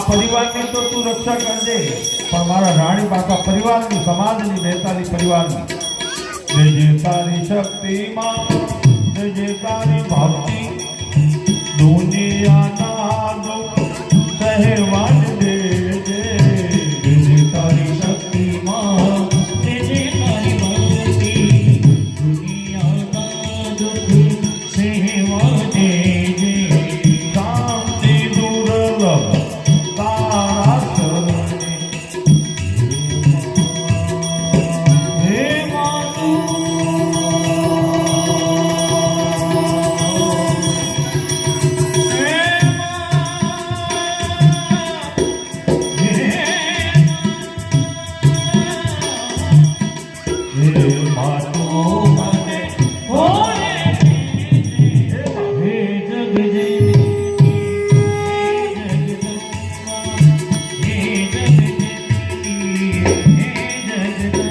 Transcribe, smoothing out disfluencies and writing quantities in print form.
પરિવારની તો તું રક્ષા કરજે, પણ મારા રાણી બાપા પરિવારની, સમાજની, બેતાલી પરિવારની જે તારી શક્તિમાં જે તારી ભક્તિ દુનિયાના દુઃખ સહેવાને